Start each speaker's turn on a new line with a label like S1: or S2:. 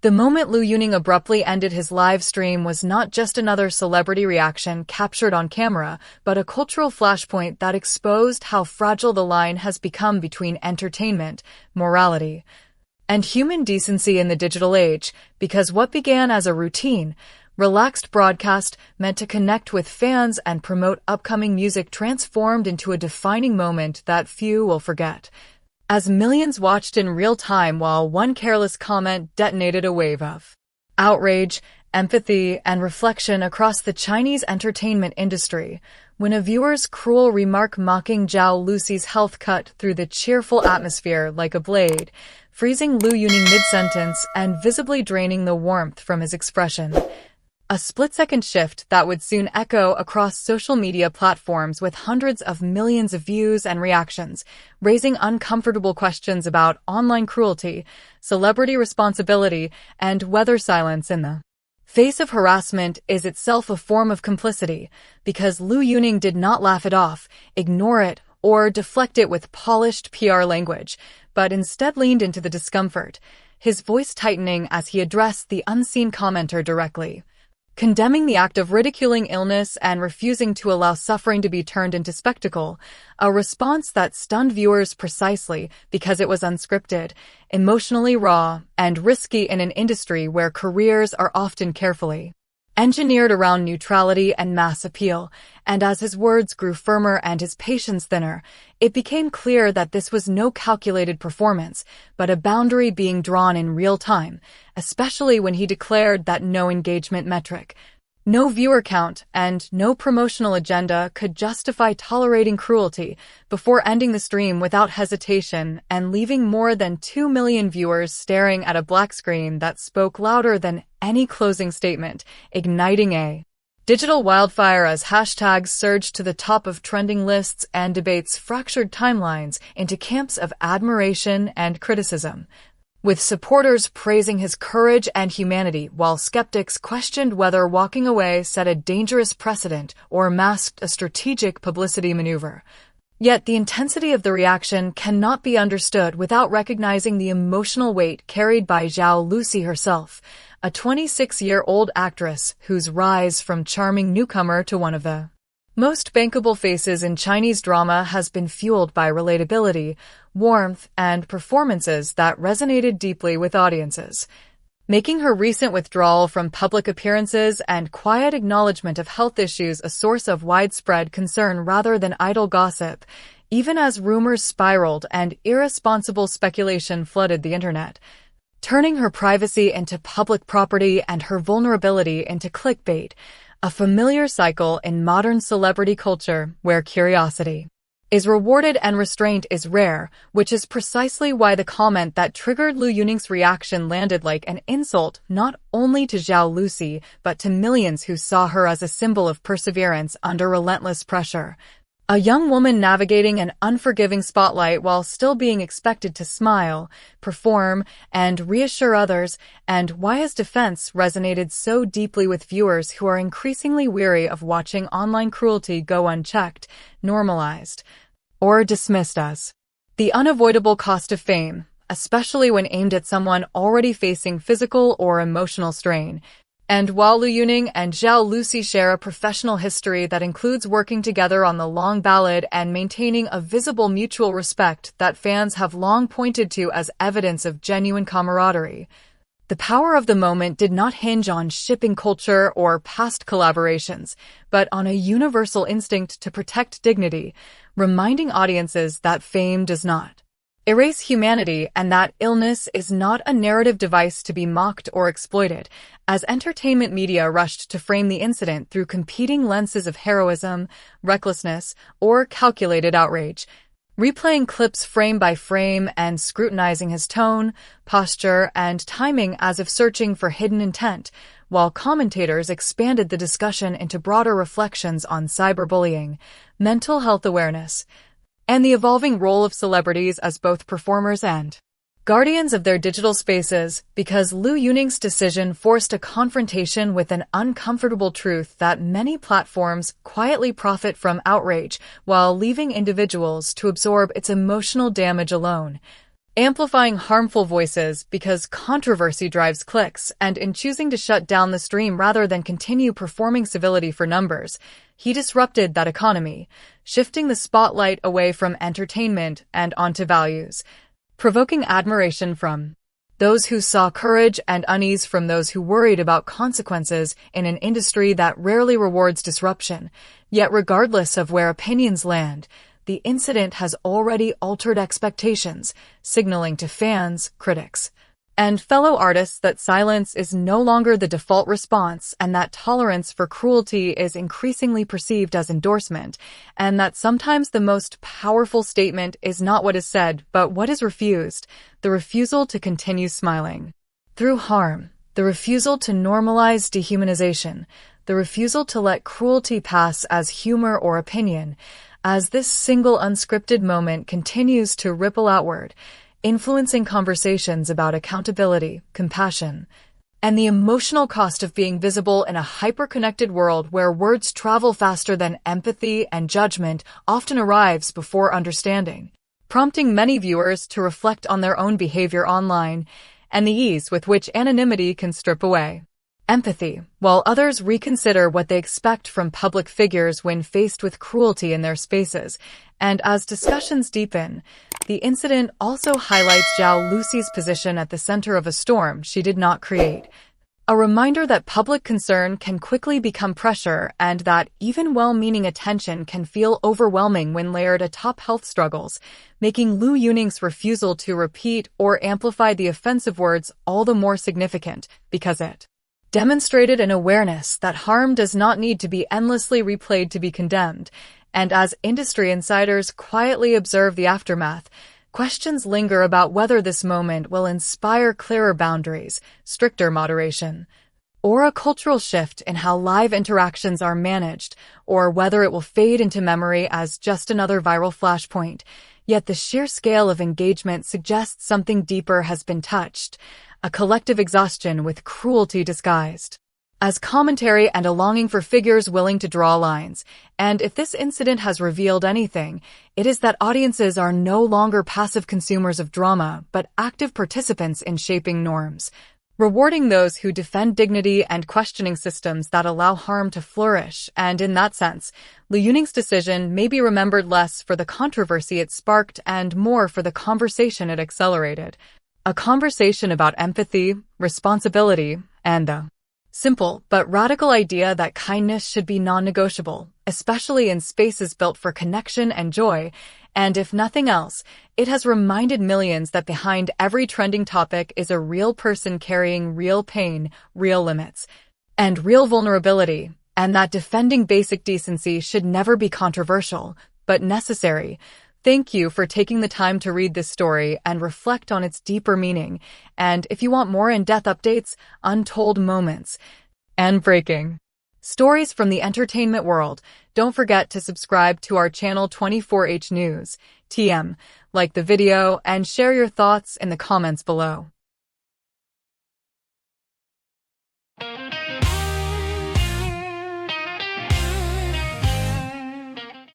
S1: The moment Liu Yuning abruptly ended his live stream was not just another celebrity reaction captured on camera, but a cultural flashpoint that exposed how fragile the line has become between entertainment, morality, and human decency in the digital age, because what began as a routine, relaxed broadcast meant to connect with fans and promote upcoming music transformed into a defining moment that few will forget, as millions watched in real time while one careless comment detonated a wave of outrage, empathy, and reflection across the Chinese entertainment industry, when a viewer's cruel remark mocking Zhao Lusi's health cut through the cheerful atmosphere like a blade, freezing Liu Yuning mid-sentence and visibly draining the warmth from his expression. A split-second shift that would soon echo across social media platforms with hundreds of millions of views and reactions, raising uncomfortable questions about online cruelty, celebrity responsibility, and whether silence in the face of harassment is itself a form of complicity, because Liu Yuning did not laugh it off, ignore it, or deflect it with polished PR language, but instead leaned into the discomfort, his voice tightening as he addressed the unseen commenter directly, condemning the act of ridiculing illness and refusing to allow suffering to be turned into spectacle, a response that stunned viewers precisely because it was unscripted, emotionally raw, and risky in an industry where careers are often carefully engineered around neutrality and mass appeal, and as his words grew firmer and his patience thinner, it became clear that this was no calculated performance, but a boundary being drawn in real time, especially when he declared that no engagement metric, no viewer count, and no promotional agenda could justify tolerating cruelty, before ending the stream without hesitation and leaving more than 2 million viewers staring at a black screen that spoke louder than any closing statement, igniting a digital wildfire as hashtags surged to the top of trending lists and debates fractured timelines into camps of admiration and criticism, with supporters praising his courage and humanity while skeptics questioned whether walking away set a dangerous precedent or masked a strategic publicity maneuver. Yet the intensity of the reaction cannot be understood without recognizing the emotional weight carried by Zhao Lusi herself, a 26-year-old actress whose rise from charming newcomer to one of the most bankable faces in Chinese drama has been fueled by relatability, warmth, and performances that resonated deeply with audiences, making her recent withdrawal from public appearances and quiet acknowledgement of health issues a source of widespread concern rather than idle gossip, even as rumors spiraled and irresponsible speculation flooded the internet, turning her privacy into public property and her vulnerability into clickbait, a familiar cycle in modern celebrity culture where curiosity is rewarded and restraint is rare, which is precisely why the comment that triggered Liu Yuning's reaction landed like an insult not only to Zhao Lusi but to millions who saw her as a symbol of perseverance under relentless pressure. A young woman navigating an unforgiving spotlight while still being expected to smile, perform, and reassure others, and why his defense resonated so deeply with viewers who are increasingly weary of watching online cruelty go unchecked, normalized, or dismissed as the unavoidable cost of fame, especially when aimed at someone already facing physical or emotional strain. And while Liu Yuning and Zhao Lusi share a professional history that includes working together on The Long Ballad and maintaining a visible mutual respect that fans have long pointed to as evidence of genuine camaraderie, the power of the moment did not hinge on shipping culture or past collaborations, but on a universal instinct to protect dignity, reminding audiences that fame does not erase humanity and that illness is not a narrative device to be mocked or exploited, as entertainment media rushed to frame the incident through competing lenses of heroism, recklessness, or calculated outrage, replaying clips frame by frame and scrutinizing his tone, posture, and timing as if searching for hidden intent, while commentators expanded the discussion into broader reflections on cyberbullying, mental health awareness, and the evolving role of celebrities as both performers and guardians of their digital spaces, because Liu Yuning's decision forced a confrontation with an uncomfortable truth that many platforms quietly profit from outrage while leaving individuals to absorb its emotional damage alone. amplifying harmful voices because controversy drives clicks, and in choosing to shut down the stream rather than continue performing civility for numbers, he disrupted that economy, shifting the spotlight away from entertainment and onto values, provoking admiration from those who saw courage and unease from those who worried about consequences in an industry that rarely rewards disruption. Yet regardless of where opinions land, the incident has already altered expectations, signaling to fans, critics, and fellow artists that silence is no longer the default response, and that tolerance for cruelty is increasingly perceived as endorsement, and that sometimes the most powerful statement is not what is said, but what is refused, the refusal to continue smiling through harm, the refusal to normalize dehumanization, the refusal to let cruelty pass as humor or opinion. As this single unscripted moment continues to ripple outward, influencing conversations about accountability, compassion, and the emotional cost of being visible in a hyper-connected world where words travel faster than empathy and judgment often arrives before understanding, prompting many viewers to reflect on their own behavior online and the ease with which anonymity can strip away empathy, while others reconsider what they expect from public figures when faced with cruelty in their spaces. And as discussions deepen, the incident also highlights Zhao Lusi's position at the center of a storm she did not create, a reminder that public concern can quickly become pressure and that even well-meaning attention can feel overwhelming when layered atop health struggles, making Liu Yuning's refusal to repeat or amplify the offensive words all the more significant because it demonstrated an awareness that harm does not need to be endlessly replayed to be condemned, and as industry insiders quietly observe the aftermath, questions linger about whether this moment will inspire clearer boundaries, stricter moderation, or a cultural shift in how live interactions are managed, or whether it will fade into memory as just another viral flashpoint. Yet the sheer scale of engagement suggests something deeper has been touched, a collective exhaustion with cruelty disguised as commentary and a longing for figures willing to draw lines. And if this incident has revealed anything, it is that audiences are no longer passive consumers of drama, but active participants in shaping norms, rewarding those who defend dignity and questioning systems that allow harm to flourish. And in that sense, Liu Yuning's decision may be remembered less for the controversy it sparked and more for the conversation it accelerated. A conversation about empathy, responsibility, and the simple but radical idea that kindness should be non-negotiable, especially in spaces built for connection and joy. And if nothing else, it has reminded millions that behind every trending topic is a real person carrying real pain, real limits, and real vulnerability, and that defending basic decency should never be controversial, but necessary. Thank you for taking the time to read this story and reflect on its deeper meaning. And if you want more in-depth updates, untold moments, and breaking stories from the entertainment world, don't forget to subscribe to our channel 24H News, TM, like the video, and share your thoughts in the comments below.